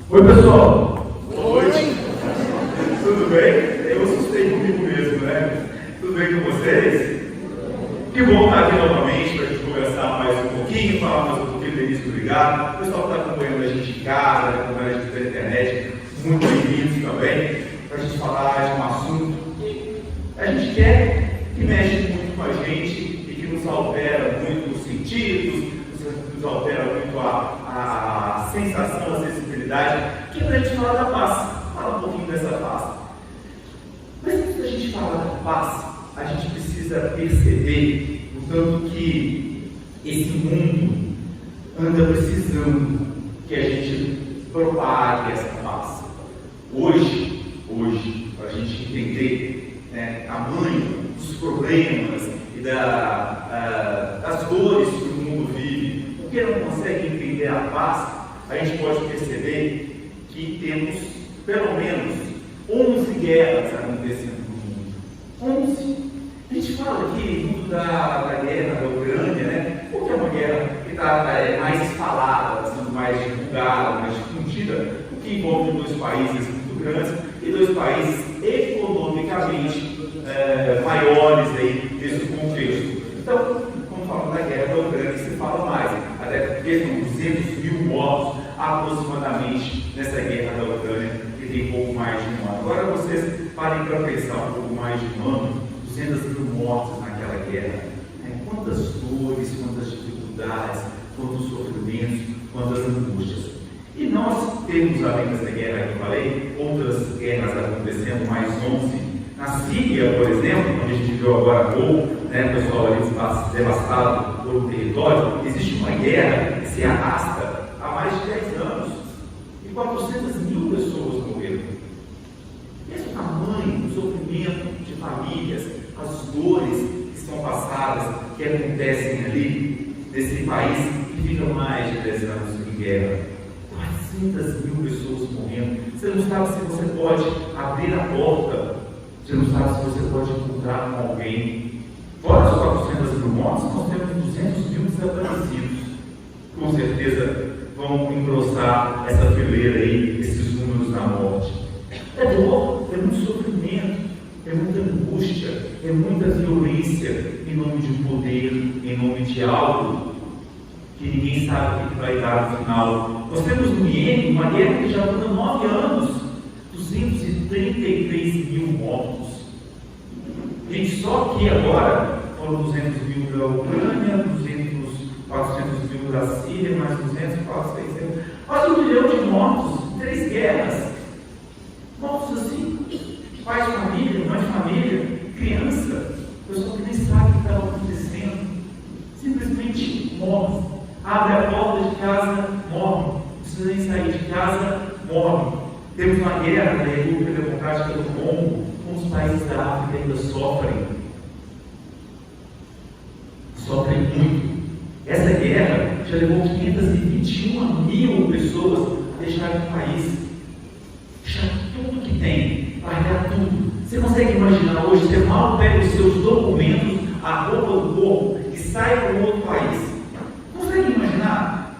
Oi, pessoal! Boa noite! Tudo bem? Eu assustei comigo mesmo, né? Tudo bem com vocês? Que bom estar aqui novamente para a gente conversar mais um pouquinho, falar mais um pouquinho do início do Ligado. O pessoal que está acompanhando a gente em casa, acompanhando a gente pela internet, muito bem-vindos também, para a gente falar de um assunto que a gente quer, que mexe muito com a gente e que nos altera muito os sentidos, nos altera muito a sensação, a sensibilidade, que é a gente falar da paz. Fala um pouquinho dessa paz. Mas antes da gente falar da paz, a gente precisa perceber o tanto que esse mundo anda precisando que a gente propague essa paz. Hoje, para a gente entender tamanho dos problemas e das dores que o mundo vive, porque não consegue entender a paz, a gente pode perceber que temos pelo menos 11 guerras acontecendo no mundo. 11. A gente fala aqui muito da guerra da Ucrânia, né? Porque é uma guerra que está mais falada, sendo mais divulgada, mais difundida, o que envolve dois países muito grandes e dois países economicamente maiores aí nesse contexto. Então, quando falamos da guerra da Ucrânia, se fala mais, até porque são 200 mil mortos aproximadamente nessa guerra da Ucrânia, que tem pouco mais de um ano. Agora vocês parem para pensar um pouco mais de um ano, 200 mil mortos naquela guerra. Quantas dores, quantas dificuldades, quantos sofrimentos, quantas angústias. E nós temos, além dessa guerra que eu falei, outras guerras acontecendo, mais 11. Na Síria, por exemplo, onde a gente viu agora há pouco, o pessoal ali devastado por um território, existe uma guerra que se arrasta há mais de 10 anos e 400 mil pessoas morreram. Esse é o tamanho do sofrimento de famílias, as dores que são passadas, que acontecem ali, nesse país que fica mais de 10 anos em guerra. 400 mil pessoas morrendo. Você não sabe se você pode abrir a porta, você não sabe se você pode encontrar com alguém. Fora os 400 mil mortos, nós temos 200 mil desaparecidos. Com certeza vão engrossar essa fileira aí, esses números da morte. É dor, é muito sofrimento, é muita angústia, é muita violência em nome de um poder, em nome de algo que ninguém sabe o que vai dar no final. Nós temos no Iêmen uma guerra que já dura 9 anos, 233 mil mortos. Gente, só que agora foram 200 mil da Ucrânia, 400 mil da Síria, mais 200, 400, 600, quase 1 milhão de mortos, 3 guerras. Mortos assim, pais de família, mãe de família, criança, pessoa que nem sabe o que está acontecendo, simplesmente morre. Abre a porta de casa, morre. Não precisa nem sair de casa, morre. Temos uma guerra na República Democrática do Congo, os países da África ainda sofrem muito. Essa guerra já levou 521 mil pessoas a deixarem o país, deixar tudo que tem, largar tudo. Você consegue imaginar hoje, você mal pega os seus documentos, a roupa do corpo e sai para um outro país? Consegue imaginar?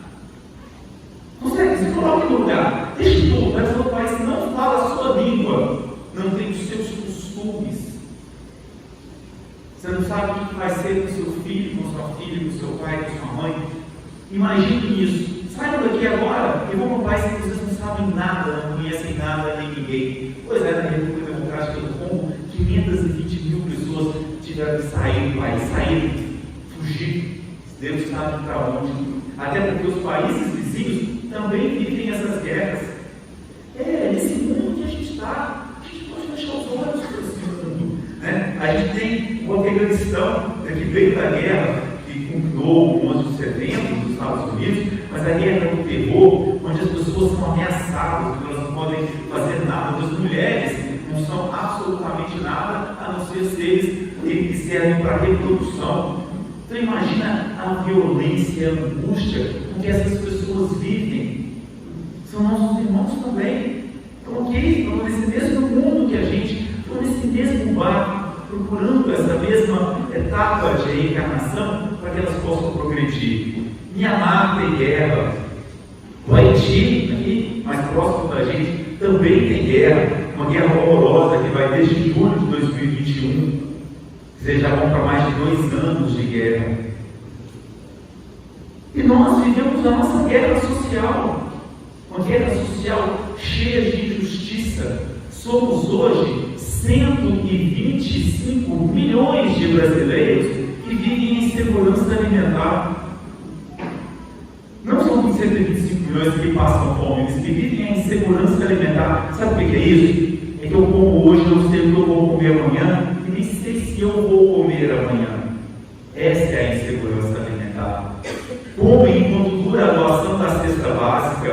Consegue? Se coloque no lugar, deixe tudo, vai para outro país que não fala a sua língua, não tem os seus costumes. Você não sabe o que vai ser com seu filho, com sua filha, com seu pai, com sua mãe. Imagine isso. Saiam daqui agora e vão para um país que vocês não sabem nada, não conhecem nada nem ninguém. Pois é, na República Democrática do Congo, 520 mil pessoas tiveram que sair do país, fugir. Deus sabe para onde. Até porque os países vizinhos também vivem essas guerras. É nesse mundo que a gente está. A gente pode fechar os olhos para esse mundo. A gente tem o Afeganistão, que veio da guerra, que culminou o 11 de setembro dos Estados Unidos, mas a guerra do terror, onde as pessoas são ameaçadas, elas não podem fazer nada, as mulheres não são absolutamente nada, a não ser seres que servem para reprodução. Então imagina a violência, a angústia com que essas pessoas vivem. São nossos irmãos também. Então, estão nesse mesmo mundo que a gente, estão nesse mesmo barco, procurando essa mesma etapa de reencarnação para que elas possam progredir. Mianmar tem guerra, o Haiti, aqui, mais próximo da gente, também tem guerra, uma guerra horrorosa que vai desde julho de 2021, vocês já vão para mais de 2 anos de guerra. E nós vivemos a nossa guerra social, uma guerra social cheia de injustiça. Somos hoje 125 milhões de brasileiros que vivem em insegurança alimentar. Não são 125 milhões que passam fome, eles que vivem em insegurança alimentar. Sabe o que é isso? É que eu como hoje, não sei o que eu vou comer amanhã, e nem sei se eu vou comer amanhã. Essa é a insegurança alimentar. Comem enquanto dura a doação da cesta básica,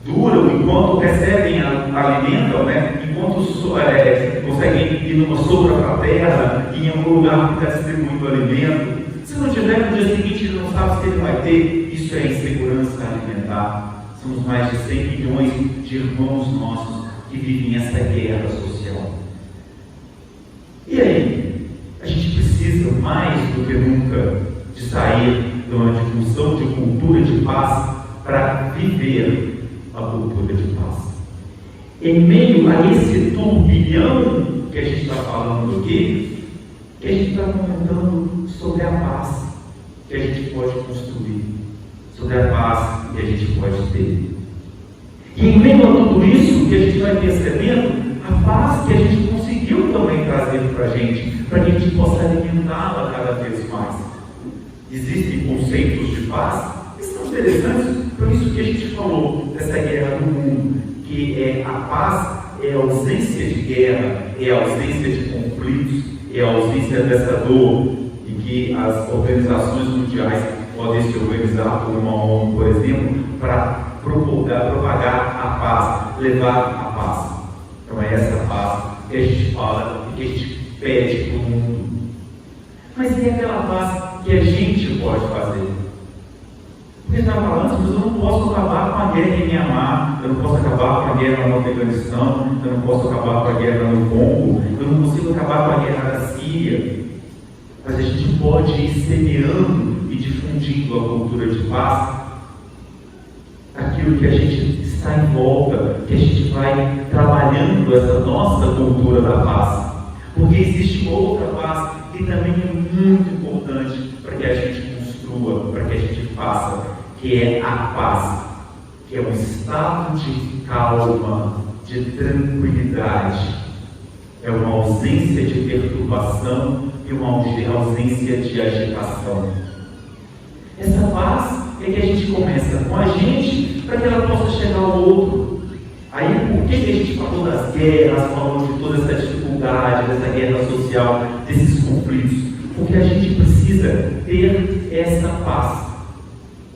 duram enquanto recebem, alimentam, né? Enquanto conseguem ir numa sopa para a terra, em algum lugar que está distribuindo alimento. Se não tiver no dia seguinte, ele não sabe se ele vai ter. Isso é insegurança alimentar. Somos mais de 100 milhões de irmãos nossos que vivem essa guerra social. E aí? A gente precisa mais do que nunca de sair de uma difusão de cultura de paz para viver a cultura de paz. Em meio a esse turbilhão que a gente está falando aqui, que a gente está comentando sobre a paz que a gente pode construir, sobre a paz que a gente pode ter. E em meio a tudo isso que a gente vai percebendo, a paz que a gente conseguiu também trazer para a gente gente possa alimentá-la cada vez mais. Existem conceitos de paz que são interessantes, por isso que a gente falou dessa guerra do mundo, que é a paz, é a ausência de guerra, é a ausência de conflitos, é a ausência dessa dor, e que as organizações mundiais podem se organizar como uma ONU, por exemplo, para propagar a paz, levar a paz. Então é essa paz que a gente fala e que a gente pede para o mundo. Mas é aquela paz que a gente pode fazer. Porque está falando, mas eu não posso acabar com a guerra em Mianmar, eu não posso acabar com a guerra no Afeganistão, eu não posso acabar com a guerra no Congo, eu não consigo acabar com a guerra da Síria. Mas a gente pode ir semeando e difundindo a cultura de paz, aquilo que a gente está em volta, que a gente vai trabalhando essa nossa cultura da paz. Porque existe uma outra paz que também é muito importante para que a gente construa, para que a gente faça, que é a paz, que é um estado de calma, de tranquilidade, é uma ausência de perturbação e uma ausência de agitação. Essa paz é que a gente começa com a gente para que ela possa chegar ao outro. Aí, por que a gente falou das guerras, falou de toda essa dificuldade, dessa guerra social, desses conflitos? Porque a gente precisa ter essa paz.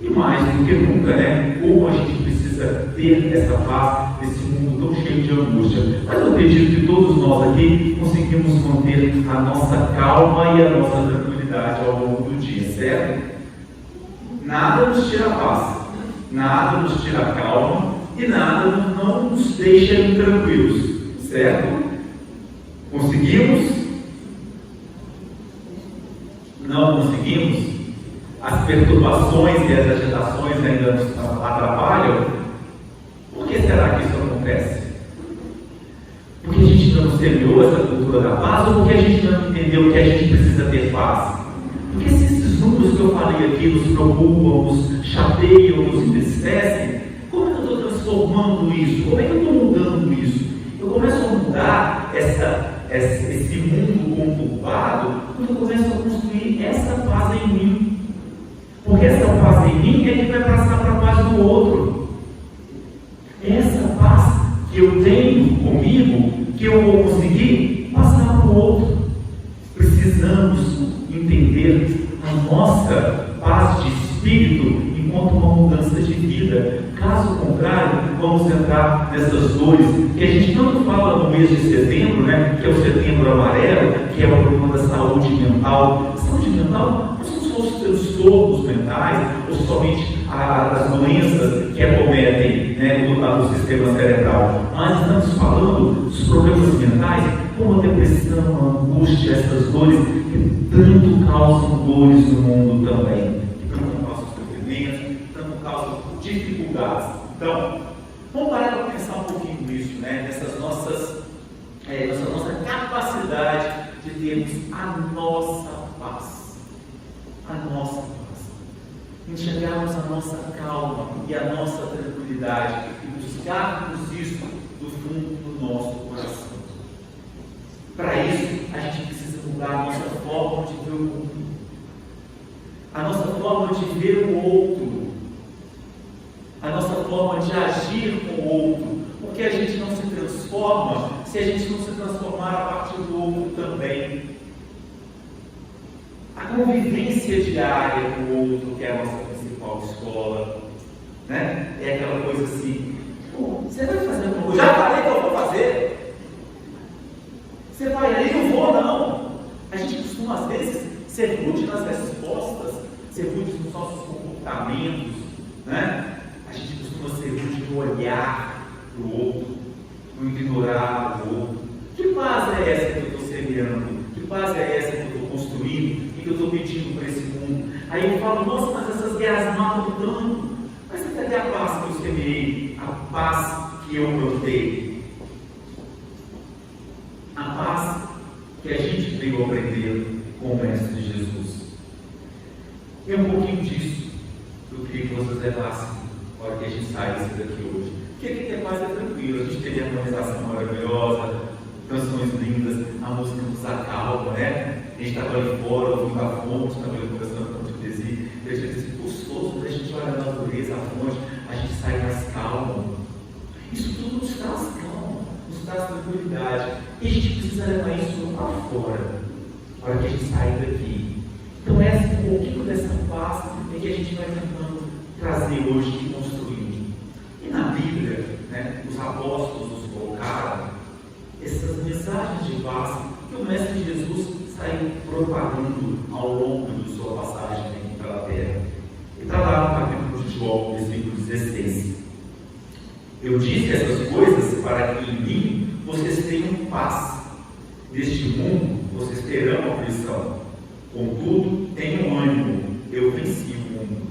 E mais do que nunca, né? Como a gente precisa ter essa paz nesse mundo tão cheio de angústia. Mas eu acredito que todos nós aqui conseguimos manter a nossa calma e a nossa tranquilidade ao longo do dia, certo? Nada nos tira a paz, nada nos tira a calma e nada não nos deixa intranquilos, certo? Conseguimos? Não conseguimos? As perturbações e as agitações ainda nos atrapalham? Por que será que isso acontece? Porque a gente não semeou essa cultura da paz ou porque a gente não entendeu que a gente precisa ter paz? Porque se esses números que eu falei aqui nos preocupam, nos chateiam, nos entristecem, como é que eu estou transformando isso? Como é que eu estou mudando isso? Eu começo a mudar esse mundo conturbado quando eu começo a construir essa paz em mim. Porque essa paz em mim é que vai passar para a paz do outro. Essa paz que eu tenho comigo, que eu vou conseguir passar para o outro. Precisamos entender a nossa paz de espírito enquanto uma mudança de vida. Caso contrário, vamos entrar nessas dores que a gente tanto fala no mês de setembro, né? Que é o setembro amarelo, que é o problema da saúde mental. Saúde mental não são só os transtornos mentais, ou somente as doenças que acometem, né, do sistema cerebral. Mas estamos falando dos problemas mentais, como a depressão, a angústia, essas dores que tanto causam dores no mundo também, que tanto causam sofrimento, que tanto causam dificuldades. Então, Vamos parar para pensar um pouquinho nisso, né? Nessa nossa capacidade de termos a nossa paz. A nossa paz. Enxergarmos a nossa calma e a nossa tranquilidade e buscarmos isso do fundo do nosso coração. Para isso, a gente precisa mudar a nossa forma de ver o mundo, a nossa forma de ver o outro, a nossa forma de agir com o outro, porque a gente não se transforma se a gente não se transformar a partir do outro também. A convivência diária com o outro, que é a nossa principal escola, né? É aquela coisa assim, você vai fazer alguma coisa? Já falei que eu vou fazer. Você vai ali? Não vou, não. A gente costuma, às vezes, ser rude nas respostas, ser rude nos nossos comportamentos, né? A gente costuma ser rude no olhar para o outro, no ignorar o outro. Que paz é essa que eu estou semeando? Que paz é essa que eu estou construindo e que eu estou pedindo para esse mundo? Aí eu falo, nossa, mas essas guerras matam tanto. Mas cadê a paz que eu semeei? A paz que eu plantei? A paz que a gente veio aprender com o Mestre Jesus. E um pouquinho disso eu queria que vocês levassem na hora que a gente sai daqui hoje. Porque aqui ter paz é tranquilo, a gente teria uma harmonização maravilhosa, canções lindas, a música nos acalma, né? A gente estava ali fora, ouvindo a fonte, estava ali conversando com o Tesi, e a gente disse, gostoso, a gente olha a natureza, a fonte, a gente sai mais calmo. Isso tudo nos traz calma, nos traz tranquilidade. E a gente precisa levar isso para fora, para que a gente saia daqui. Então, um pouquinho dessa paz é que a gente vai tentando trazer hoje e construir. E na Bíblia, né, os apóstolos nos colocaram essas mensagens de paz que o Mestre Jesus saiu propagando ao longo de sua passagem aqui pela terra. E está lá no capítulo de João, versículo 16. Eu disse essas coisas para que em mim vocês tenham paz. Neste mundo vocês terão aflição. Contudo, tenham ânimo, eu venci o mundo.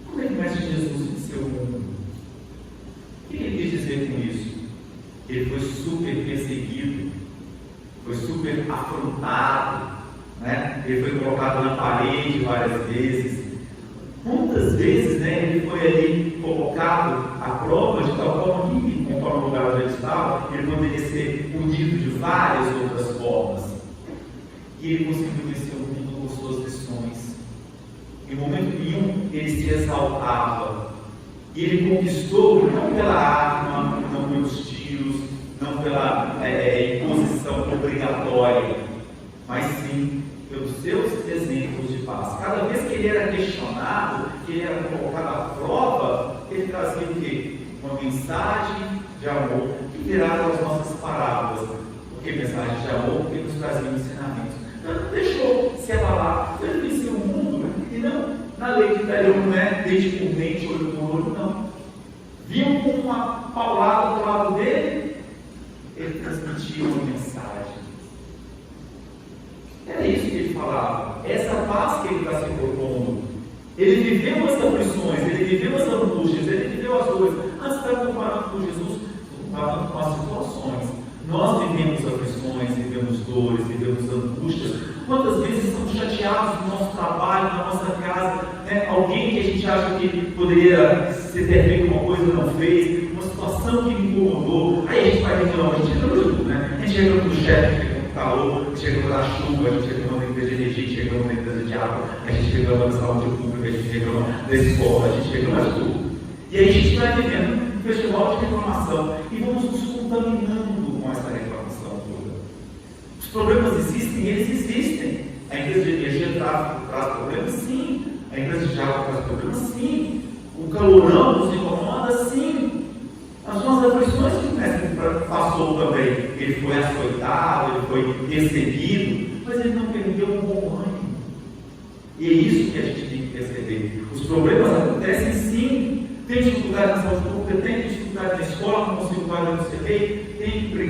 Como é que o Mestre Jesus venceu o mundo? O que ele quis dizer com isso? Ele foi super perseguido, foi super afrontado, né? Ele foi colocado na parede várias vezes. Muitas vezes, né, ele foi ali colocado à prova de tal forma que, conforme o lugar onde ele estava, ele poderia ser punido de várias outras formas. E ele conseguiu vencer o mundo com suas lições. Em momento nenhum ele se exaltava. E ele conquistou não pela arma, não pelos tiros, não pela imposição obrigatória, mas sim pelos seus exemplos de paz. Cada vez que ele era questionado, que ele era colocado à prova, ele trazia o quê? Uma mensagem de amor que viraram as nossas parábolas. Por que mensagem de amor? Porque nos trazia ensinamentos. Então, não deixou se abalar. Ele venceu o mundo e não na lei de Italião, não é dente por dente, olho por olho, não. Viam com uma paulada do lado dele, ele transmitia uma mensagem. Era isso que ele falava. Essa paz que ele está se propondo. Ele viveu as aflições, ele viveu as angústias, ele viveu as dores. Antes de estar comparando com Jesus, comparando com as situações. Nós vivemos aflições, vivemos dores, vivemos angústias. Quantas vezes estamos chateados no nosso trabalho, na nossa casa, né? Alguém que a gente acha que poderia ter feito uma coisa e não fez, uma situação que me incomodou. Aí a gente vai reclamar, a gente reclama de tudo, né? A gente reclama do chefe, a gente reclama do calor, a gente reclama da chuva, a gente reclama da empresa de energia, a gente reclama da empresa de água, a gente reclama da saúde pública, a gente reclama da escola, a gente reclama de tudo. E aí a gente vai vivendo um festival de reclamação e vamos nos contaminando com essa reclamação toda. Os problemas existem, eles existem. A empresa de energia traz problemas? Sim. A empresa de água traz problemas? Sim. O calorão nos incomoda? Sim. As nossas aflições que o mestre passou também. Ele foi açoitado, ele foi perseguido, mas ele não perdeu um bom ânimo. E é isso que a gente tem que perceber. Os problemas acontecem sim. Tem dificuldade na saúde pública, tem dificuldade na escola, não consigo valer no CPI,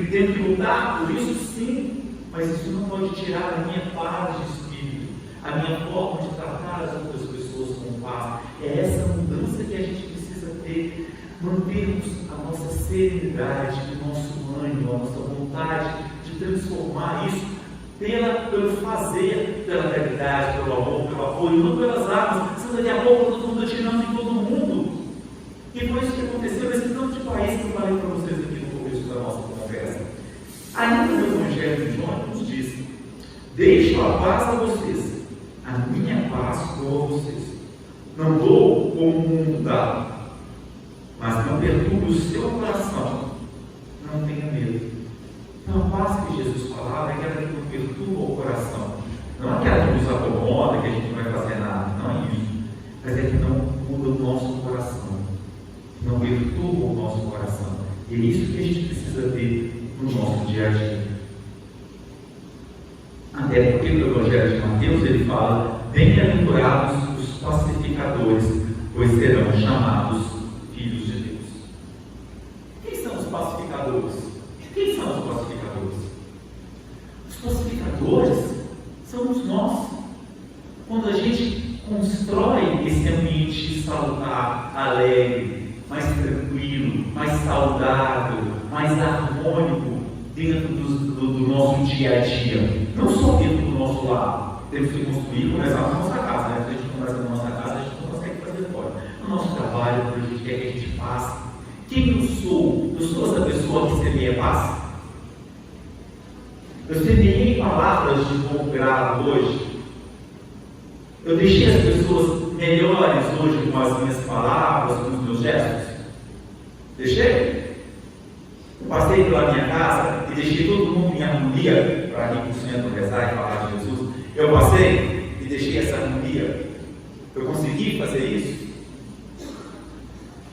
tem que lutar por isso sim, mas isso não pode tirar a minha paz de espírito, a minha forma de tratar as outras pessoas com paz. É essa mudança que a gente precisa ter a nossa serenidade, o nosso ânimo, a nossa vontade de transformar isso pelo fazer, pela caridade, pelo amor, pelo apoio, não pelas armas, senão daqui a pouco todo mundo atirando em todo mundo. E foi isso que aconteceu nesse tanto de país que eu falei para vocês aqui no começo da nossa conversa. Ainda no Evangelho de João nos diz: deixo a paz a vocês, a minha paz dou a vocês. Não dou como o mundo dá, mas não perturbe o seu coração. Não tenha medo. Então a paz que Jesus falava é aquela que não perturba o coração. Não é aquela que nos acomoda, que a gente não vai fazer nada, não é isso. Mas é que não muda o nosso coração. Não perturba o nosso coração. E é isso que a gente precisa ter no nosso dia a dia. Até porque no Evangelho de Mateus ele fala: bem-aventurados os pacificadores, pois serão chamados filhos de Deus. Quem são os pacificadores? Quem são os pacificadores? Os pacificadores somos nós. Quando a gente constrói esse ambiente salutar, alegre, mais tranquilo, mais saudável, mais harmônico dentro do nosso dia a dia, não só dentro do nosso lar. Temos que construir, começar na nossa casa, né? Se a gente começa na nossa casa, a gente não consegue fazer fora. No nosso trabalho, quando a gente quer que a gente faça. Quem eu sou? Eu sou essa pessoa que semeia paz? Eu semeei palavras de bom grado hoje. Eu deixei as pessoas melhores hoje com as minhas palavras, com os meus gestos. Deixei? Eu passei pela minha casa e deixei todo mundo em harmonia para ir para o centro rezar e falar de Jesus. Eu passei e deixei essa harmonia. Eu consegui fazer isso?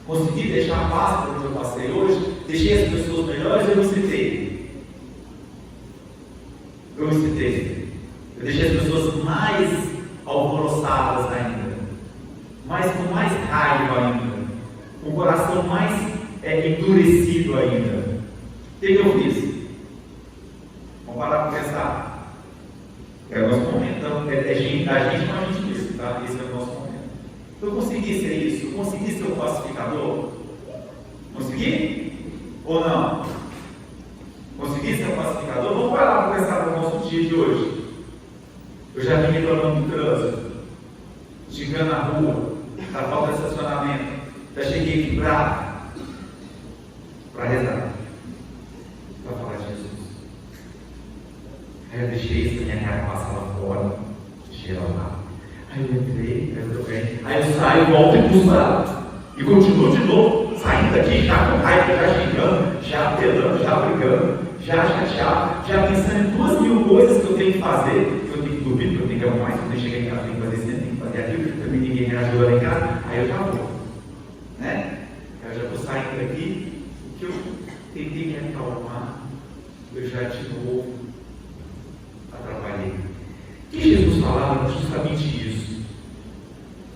Consegui deixar a paz por onde eu passei hoje? Deixei as pessoas melhores? Eu me citei. Eu deixei as pessoas mais alvoroçadas ainda, com mais raiva ainda, com o coração mais endurecido ainda. O que eu fiz? Vamos parar para pensar. É o nosso momento. Então, a gente com a gente mesmo, tá? Esse é o nosso momento. Eu consegui ser isso? Eu consegui ser um pacificador? Consegui? Ou não? Consegui ser um pacificador? Vamos parar para pensar no nosso dia de hoje. Eu já vim reclamando do trânsito, chegando na rua, da falta de estacionamento, já cheguei quebrado para rezar, para falar de Jesus. Aí eu deixei isso, minha cara passar lá fora, geral lá. Aí eu entrei, aí eu tô bem. Aí eu saio, volto e busco e continuo de novo, saindo daqui já com raiva, já xingando, já apelando, já brigando, já chateado, já pensando em 2.000 coisas que eu tenho que fazer, que eu tenho que dormir, que eu tenho que arrumar, que eu tenho que chegar em casa, tenho que fazer isso, tenho que fazer aquilo, também ninguém me ajuda lá em casa, aí eu já vou. Né? Eu já estou saindo daqui, o que eu tentei me acalmar, eu já de novo atrapalhei. O que Jesus falava era justamente isso.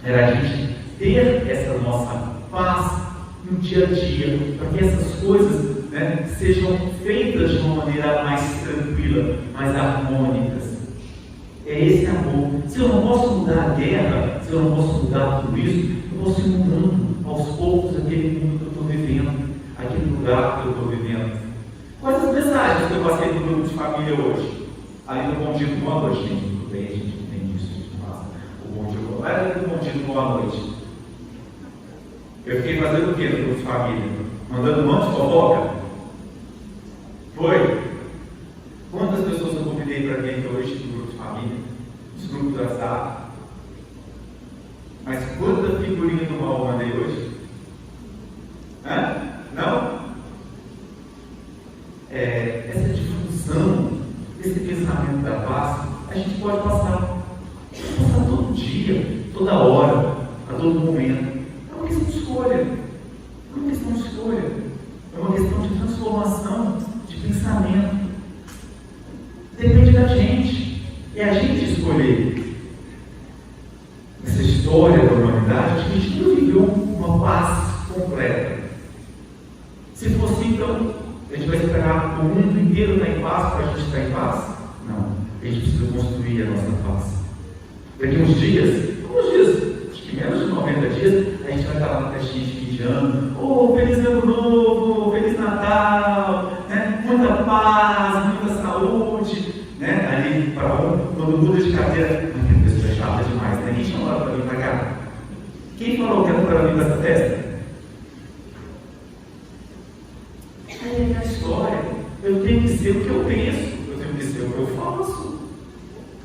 Era a gente ter essa nossa paz no dia a dia, para que essas coisas, né, sejam feitas de uma maneira mais tranquila, mais harmônicas. É esse amor. Se eu não posso mudar a guerra, se eu não posso mudar tudo isso, eu posso ir mudando aos poucos aquele mundo que eu estou vivendo, aquele lugar que eu estou vivendo. Quais as mensagens que eu passei no grupo de família hoje? Ali no Bom Dia e Boa Noite, gente, tudo bem, a gente tem isso, a gente passa. O Bom Dia e Boa Noite, o Bom Dia e Boa Noite. Eu fiquei fazendo o que no grupo de família? Mandando um monte de fofoca? Foi? Quantas pessoas eu convidei para vir aqui hoje no grupo de família? Nos grupos do WhatsApp? Mas quanta figurinha do mal eu mandei hoje? Hã? Não? Essa difusão desse pensamento da paz, a gente pode passar todo dia, toda hora, a todo momento. É uma questão de escolha. É uma questão de escolha. É uma questão de transformação de pensamento. Depende da gente. É a gente escolher. Nessa história da humanidade, a gente não viveu uma paz completa. Se fosse então, a gente vai esperar o mundo inteiro estar em paz para a gente estar em paz? Não. A gente precisa construir a nossa paz. Daqui uns dias, acho que menos de 90 dias, a gente vai estar lá na festinha de fim de ano, oh, feliz ano novo, feliz Natal, né? Muita paz, muita saúde, né? Ali para quando muda de cadeira, a pessoa é chata demais, né? Quem chamou ela para vir para cá? Quem falou que era para vir para essa festa? É a história. Eu tenho que ser o que eu penso, eu tenho que ser o que eu faço.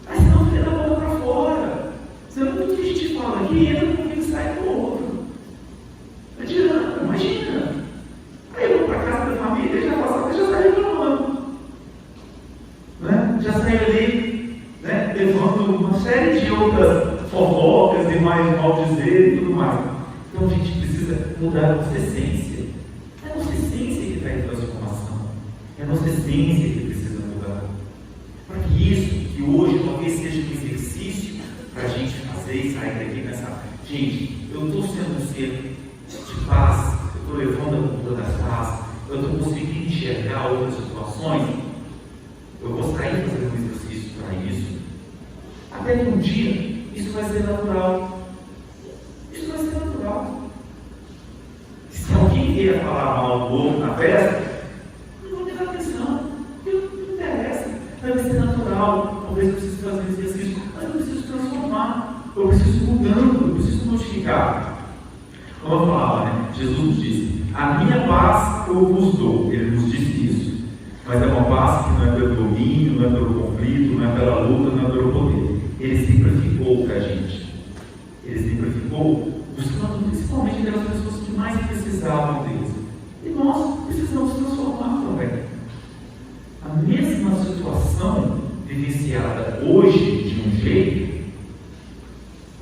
Mas senão fica da boca para fora. Senão tudo que a gente fala aqui entra no que sai do outro. Não adianta, imagina. Aí eu vou para casa da família e já saio reclamando. Né? Já saio ali, né? Levando uma série de outras fofocas e mais mal dizer e tudo mais. Então a gente precisa mudar a nossa essência. É a nossa essência que traz transformação. É a nossa essência que precisa mudar. Para que isso, que hoje talvez seja um exercício para a gente fazer e sair daqui nessa. Gente, eu estou sendo um ser de paz, eu estou levando a cultura da paz, eu estou conseguindo enxergar outras situações. Eu vou sair fazendo um exercício para isso. Até que um dia isso vai ser natural. Isso vai ser natural. Se alguém vier falar mal do outro na festa, não vou ter atenção. Não interessa. Vai ser natural. Talvez eu precise fazer esse exercício, mas eu preciso transformar. Eu preciso mudando, eu preciso modificar. Vamos falar, né? Jesus disse: a minha paz eu vos dou. Ele nos disse isso. Mas é uma paz que não é pelo domínio, não é pelo conflito, não é pela luta, não é pelo poder. Ele simplificou para a gente. Ele simplificou buscando principalmente aquelas pessoas que mais precisavam dele. E nós precisamos transformar também. A mesma situação vivenciada hoje de um jeito,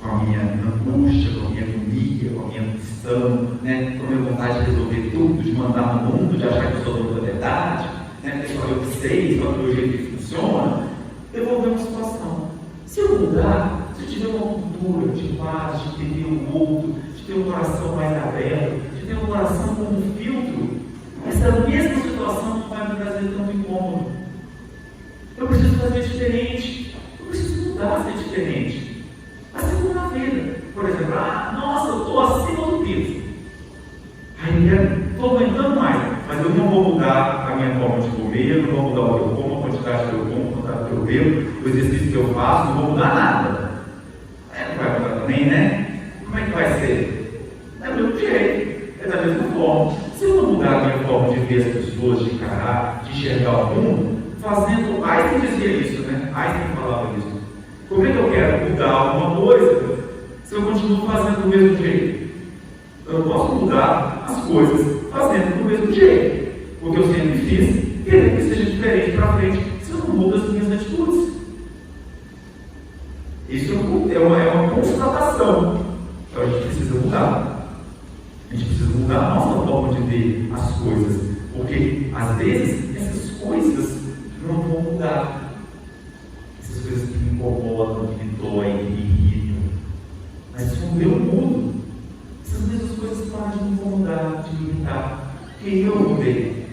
com a minha angústia, com a minha agonia, com a minha ambição, né? Com a minha vontade de resolver tudo, de mandar no mundo, de achar que eu sou dono da verdade, né? Só eu que sei, só o meu jeito que funciona, eu vou ver uma situação. Se eu mudar, se eu tiver uma cultura de paz, de entender o outro, de ter um coração mais aberto, de ter um coração como um filtro, essa mesma situação não vai me trazer tanto incômodo. Eu preciso fazer diferente. Eu preciso mudar a ser diferente. Assim como na vida. Por exemplo, nossa, eu estou acima do peso. Aí estou aumentando mais, mas eu não vou mudar a minha forma de comer, eu não vou mudar o que eu como, a quantidade que eu como, a quantidade que eu bebo, o exercício que eu faço, não vou mudar nada. Não vai mudar também, né? Como é que vai ser? É do mesmo jeito, é da mesma forma. Se eu não mudar a minha forma de ver as pessoas, de encarar, de enxergar o mundo, fazendo. Einstein dizia isso, né? Einstein falava isso. Como é que eu quero mudar alguma coisa se eu continuo fazendo do mesmo jeito? Eu não posso mudar as coisas fazendo do mesmo jeito, porque eu sempre fiz, querendo que seja diferente para frente, se eu não mudo as minhas atitudes. Isso é uma constatação. Então a gente precisa mudar. A gente precisa mudar a nossa forma de ver as coisas, porque às vezes essas coisas não vão mudar. Essas coisas que me incomodam, que me doem, que me irritam. Mas se o meu mudo, essas mesmas coisas param de me incomodar, de me irritar. Porque eu mudei.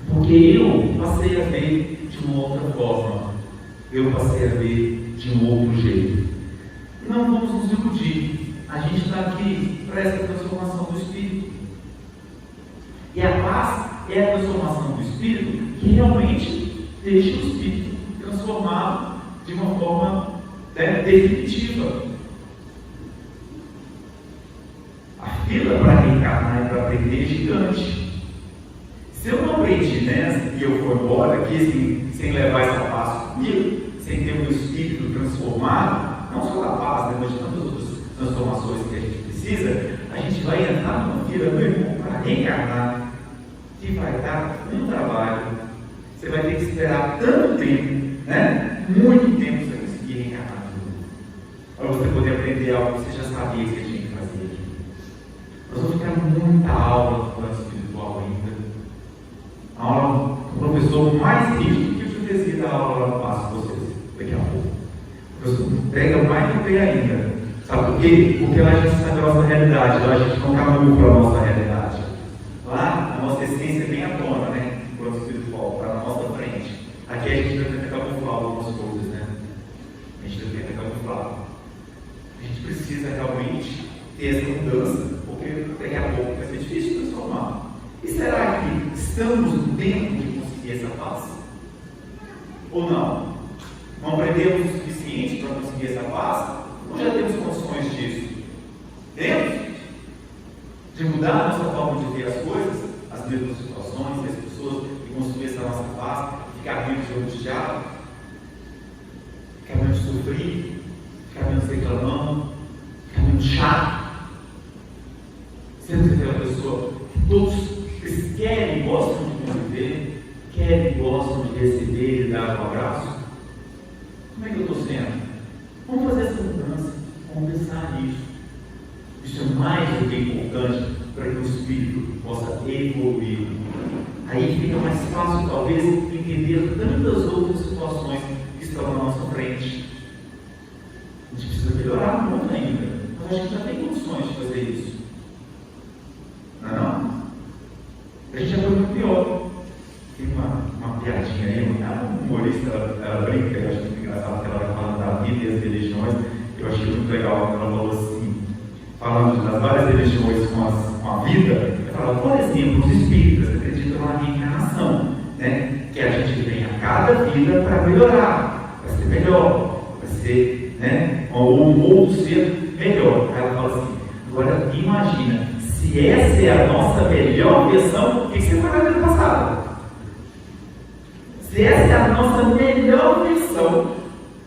Porque eu passei a ver de uma outra forma. Eu passei a ver de um outro jeito. E não vamos nos iludir. A gente está aqui para essa transformação do Espírito. E a paz é a transformação do Espírito que realmente deixa o Espírito transformado de uma forma definitiva. A fila para reencarnar e para aprender é gigante. Se eu não aprendi nessa e eu for embora aqui sem levar essa paz comigo, sem ter o meu espírito transformado, não só da paz, mas de tantas outras transformações que a gente precisa, a gente vai entrar numa fila, meu irmão, para reencarnar, que vai dar um trabalho. Você vai ter que esperar tanto tempo, né? Muito tempo para você conseguir reencarnar de novo. Para você poder aprender algo que você já sabia que você tinha que fazer aqui. Nós vamos ficar muita aula no plano espiritual ainda. A aula com o professor mais rígido que eu tinha descido da aula lá no passo com vocês, daqui a pouco. O professor pega mais do que ainda. Sabe por quê? Porque lá a gente sabe a nossa realidade, lá a gente não caminha para a nossa realidade. Lá a nossa essência vem à tona, né? No plano espiritual, está na nossa frente. Aqui a gente tenta camuflar algumas coisas, né? A gente tenta camuflar. A gente precisa realmente estamos no tempo de conseguir essa paz? Ou não? Não aprendemos o suficiente para conseguir essa paz? Ou já temos condições disso? Temos? De mudar a nossa forma de ver as coisas, as mesmas situações, as pessoas, e construir essa nossa paz, ficar menos angustiado, ficar menos sofrido, ficar menos reclamando, ficar menos chato. Sendo aquela pessoa que todos eles querem e gostam de conviver, querem e gostam de receber e dar um abraço. Como é que eu estou sendo? Vamos fazer essa mudança, vamos pensar nisso. Isso é mais do que importante para que o espírito possa evoluir. Aí fica mais fácil, talvez, entender tantas outras situações que estão na nossa frente. A gente precisa melhorar muito ainda, mas a gente já tem condições de fazer isso. Não é não? A gente já foi muito pior. Tem uma piadinha aí, uma humorista, ela brinca, eu acho muito engraçado que ela vai falando da vida e as religiões. Eu achei muito legal quando ela falou assim, falando das várias religiões com a vida. Ela fala, por exemplo, os espíritas acreditam na reencarnação, né? Que a gente vem a cada vida para melhorar, para ser melhor, para ser, né? Ou um outro ser melhor. Aí ela fala assim, agora imagina, se essa é a nossa melhor versão, o que você faz na vida passada? Se essa é a nossa melhor versão,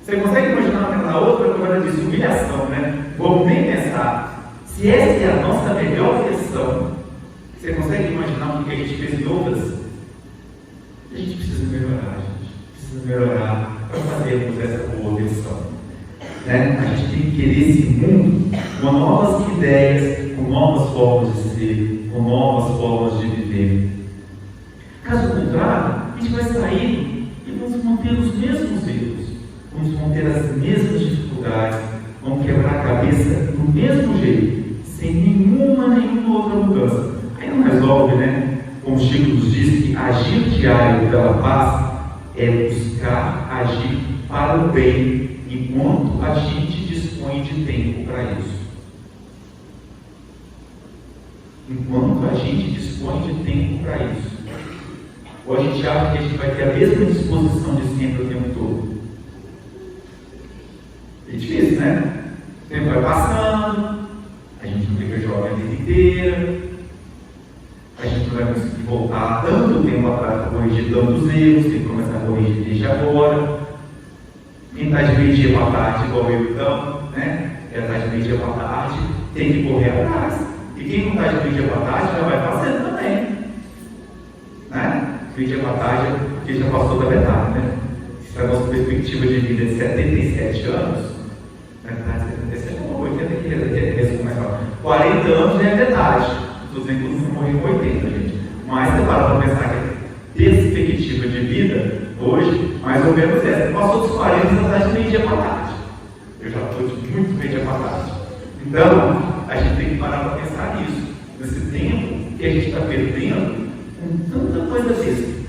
você consegue imaginar na outra, como ela diz, humilhação, né? Vamos nem pensar. Se essa é a nossa melhor versão, você consegue imaginar o que a gente fez em outras? A gente precisa melhorar, gente. Precisa melhorar para fazermos essa boa versão. Né? A gente tem que querer esse mundo com novas ideias, com novas formas de ser, com novas formas de viver. Caso contrário, a gente vai sair e vamos manter os mesmos erros, vamos manter as mesmas dificuldades, vamos quebrar a cabeça do mesmo jeito, sem nenhuma outra mudança. Aí não resolve, né? Como Chico nos diz, que agir diário pela paz é buscar agir para o bem, enquanto a gente dispõe de tempo para isso. Enquanto a gente dispõe de tempo para isso. Ou a gente acha que a gente vai ter a mesma disposição de sempre o tempo todo. É difícil, né? O tempo vai passando, a gente não fica jovem a vida inteira, a gente não vai conseguir voltar tanto tempo atrás para corrigir tantos erros, tem que começar a corrigir desde agora. Quem está de meio-dia para tarde, igual eu então, né? Quem está de meio-dia para tarde, tem que correr atrás. E quem não está de meio-dia para tarde já vai fazendo também. Né? Meio-dia para tarde, porque já passou da metade, né? Se a nossa perspectiva de vida é de 77 anos, metade de 77 é uma 80 que começa a 40 anos já é metade. Estou dizendo que você morreu com 80, gente. Mas você para pensar que a perspectiva de vida hoje, mais ou menos essa. Passou dos 40 e está de meio-dia para tarde. Eu já estou de muito meio-dia para tarde. Então, a gente tem que parar para pensar nisso. Nesse tempo que a gente está perdendo com tanta coisa besta,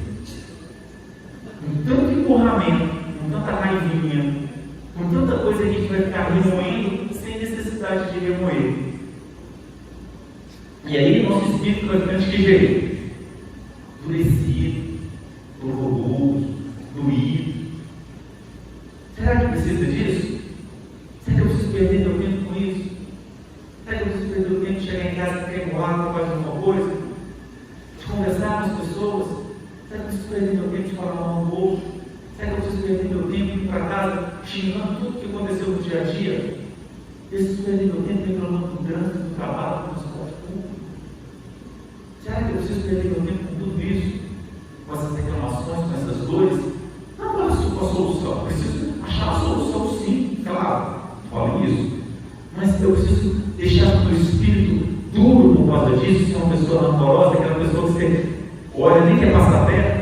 com tanto empurramento, com tanta raivinha, com tanta coisa que a gente vai ficar remoendo sem necessidade de remoer. E aí, nosso espírito vai ficando de que jeito? Endurecido, doloroso, doído. Será que precisa disso? Será que eu preciso perder meu tempo com isso? Será que eu preciso perder o tempo de chegar em casa e tremular para fazer alguma coisa? De conversar com as pessoas? Será que eu preciso perder meu tempo de falar mal do outro? Será que eu preciso perder meu tempo de ir para casa xingando tudo o que aconteceu no dia a dia? Eu preciso perder meu tempo reclamando do trânsito, do trabalho, do transporte público? Será que eu preciso perder meu tempo com tudo isso? Com essas reclamações, com essas dores? Não qual é a solução. Eu preciso achar a solução, sim, claro. Falo isso. Mas eu preciso deixar o meu espírito duro por causa disso, ser uma pessoa rancorosa, aquela pessoa que você olha nem quer passar perto.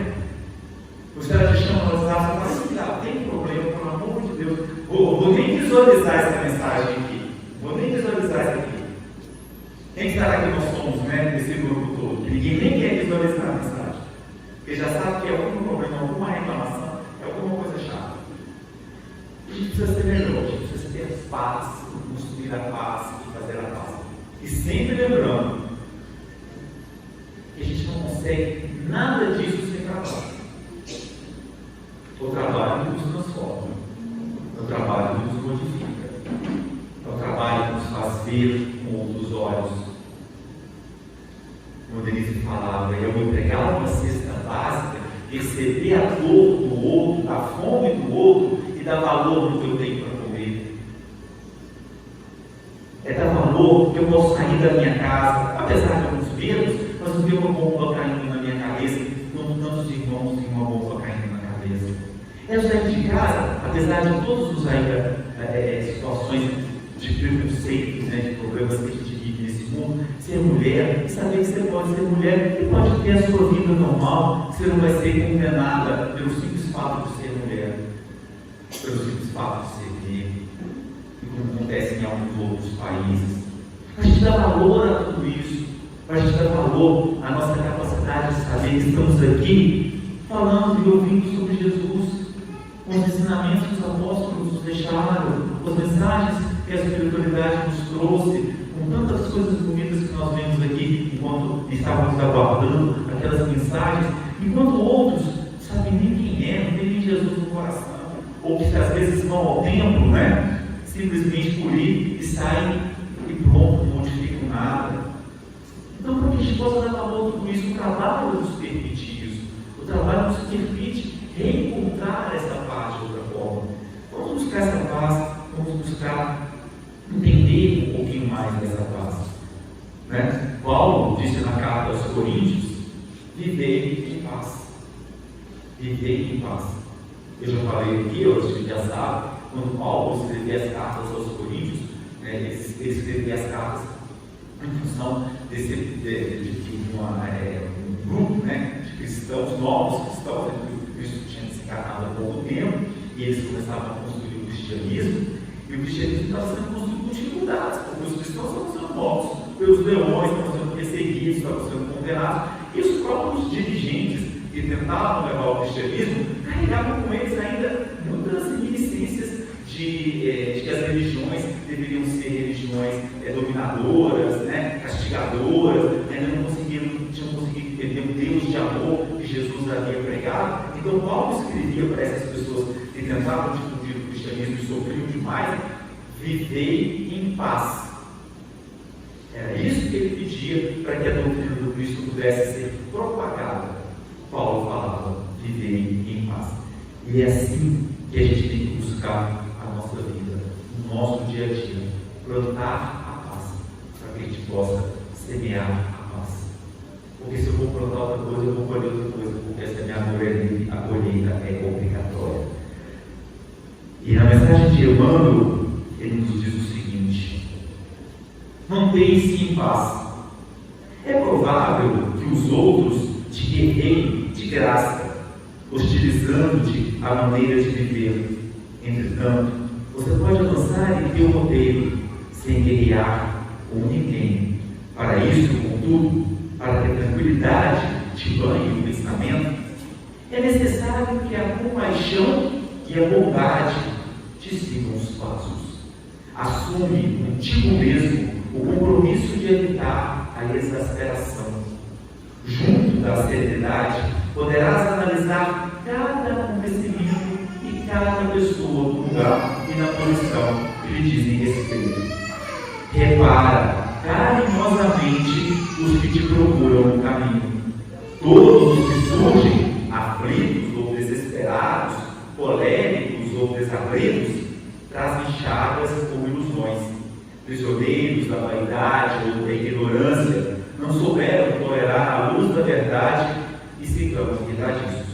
Os caras te chamam no WhatsApp e falam assim, ah, tem problema, pelo amor de Deus. Vou nem visualizar essa mensagem aqui. Vou nem visualizar isso aqui. Quem será que nós somos, né, nesse grupo todo? Que ninguém nem quer visualizar a mensagem. Porque já sabe que é algum problema, alguma reclamação, é alguma coisa chata. A gente precisa ser melhor, a gente precisa ter paz, construir a paz e fazer a paz. E sempre lembrando que a gente não consegue consegue nada disso sem trabalho. O trabalho que nos transforma, é o trabalho que nos modifica, é o trabalho que nos faz ver com outros olhos. Como Denise falava, eu vou entregar uma cesta básica, perceber a dor do outro, a fome do outro e dar valor no que eu tenho para comer. É dar valor que eu posso sair da minha casa, apesar de alguns medos, mas não ver uma bomba caindo na minha cabeça, quando tantos irmãos têm uma bomba caindo na cabeça. É sair de casa, apesar de todos os situações de preconceito, de problemas que a gente vive nesse mundo, ser mulher e saber que você pode ser mulher e pode ter a sua vida normal, que você não vai ser condenada pelo simples fato de ser mulher, pelo simples fato de ser gay, e como acontece em alguns outros países. A gente dá valor a tudo isso, a gente dá valor à nossa capacidade de saber que estamos aqui falando e ouvindo sobre Jesus, com os ensinamentos que os apóstolos nos deixaram, com as mensagens que a espiritualidade nos trouxe, com tantas coisas bonitas que nós vemos aqui, enquanto estávamos aguardando aquelas mensagens, enquanto outros não sabem nem quem é, não tem nem Jesus no coração, ou que às vezes vão ao templo, simplesmente por ir e saem e pronto, não modificam nada. Então, para que a gente possa dar valor a tudo isso, o trabalho nos permite isso, o trabalho nos permite reencontrar essa paz de outra forma. Vamos buscar essa paz, vamos buscar entender um pouquinho mais dessa paz. Paulo disse na carta aos Coríntios: viver em paz. Viver em paz. Eu já falei aqui, hoje já sabe, quando Paulo escrevia as cartas aos Coríntios, ele escrevia as cartas em função de um grupo de cristãos, novos cristãos, que Cristo tinha se encarnado há pouco tempo, e eles começavam a construir o cristianismo, e o cristianismo estava sendo construído com dificuldades, porque os cristãos estavam sendo mortos pelos leões, estavam sendo perseguidos, estavam sendo condenados, e os próprios dirigentes que tentavam levar o cristianismo carregavam com eles ainda muitas reminiscências de que as religiões deveriam ser religiões dominadoras, castigadoras, ainda não tinham conseguido entender o Deus de amor que Jesus havia pregado. Então Paulo escrevia para essas pessoas que tentavam difundir o cristianismo e sofriam demais: vivei em paz. Era isso que ele pedia para que a doutrina do Cristo pudesse ser propagada. Paulo falava: vivei em paz. E é assim que a gente tem que buscar a nossa vida, no nosso dia a dia, plantar a paz, para que a gente possa semear a paz. Porque se eu vou plantar outra coisa, eu vou colher outra coisa, porque a semeadura a colheita é obrigatória. E na mensagem de Emmanuel, ele nos diz o seguinte: mantenha-se em paz. É provável que os outros te guerreiem de graça, hostilizando-te a maneira de viver. Entretanto, você pode avançar em teu roteiro, sem guerrear com ninguém. Para isso, contudo, para que a tranquilidade te banhe o pensamento, é necessário que a compaixão e a bondade te sigam os passos. Assume contigo mesmo o compromisso de evitar a exasperação. Junto da serenidade, poderás analisar cada acontecimento e cada pessoa no lugar e na posição que lhe dizem respeito. Repara carinhosamente os que te procuram no caminho. Todos os que surgem aflitos ou desesperados, coléricos ou desabridos, trazem chagas ou ilusões. Prisioneiros da vaidade ou da ignorância, não souberam tolerar a luz da verdade e se tornam irradiços.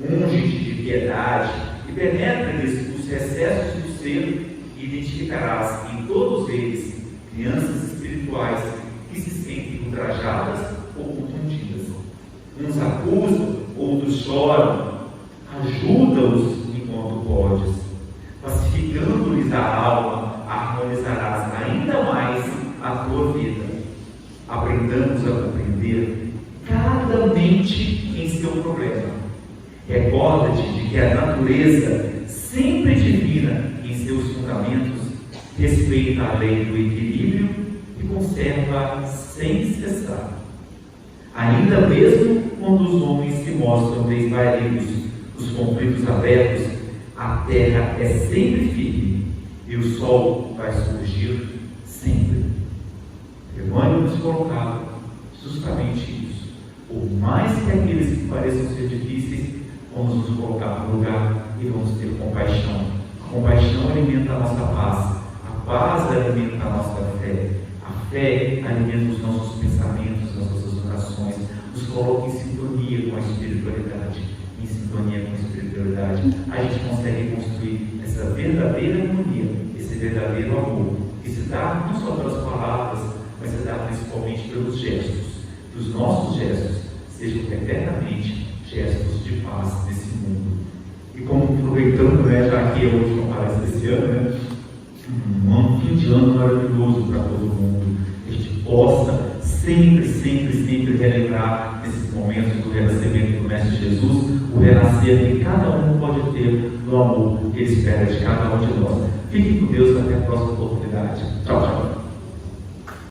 Unge-te de piedade e penetra-lhes os recessos do ser, e identificarás em todos eles crianças espirituais que se sentem ultrajadas ou contundidas. Uns acusam, outros choram. Ajuda-os enquanto podes. Pacificando-lhes a alma, harmonizarás ainda mais a tua vida. Aprendamos a compreender cada mente em seu problema. Recorda-te de que a natureza, sempre divina em seus fundamentos, respeita a lei do equilíbrio e conserva sem cessar. Ainda mesmo quando os homens se mostram desvaídos, os conflitos abertos, a terra é sempre firme e o sol vai surgir sempre. Emmanuel nos colocava justamente isso. Por mais que aqueles que pareçam ser difíceis, vamos nos colocar no lugar e vamos ter compaixão. A compaixão alimenta a nossa paz, a paz alimenta a nossa fé, a fé alimenta os nossos pensamentos, as nossas orações, nos coloca em sintonia com a espiritualidade. Em sintonia com a espiritualidade, a gente consegue construir essa verdadeira harmonia, esse verdadeiro amor, que se dá não só pelas palavras, mas se dá principalmente pelos gestos. Que os nossos gestos sejam eternamente gestos de paz nesse mundo. E como aproveitando, já que é a última palestra desse ano, um fim de ano maravilhoso para todo mundo, que a gente possa sempre relembrar nesses momentos do renascimento do Mestre Jesus, o renascer que cada um pode ter no amor que Ele espera de cada um de nós. Fiquem com Deus, até a próxima oportunidade. Tchau, tchau.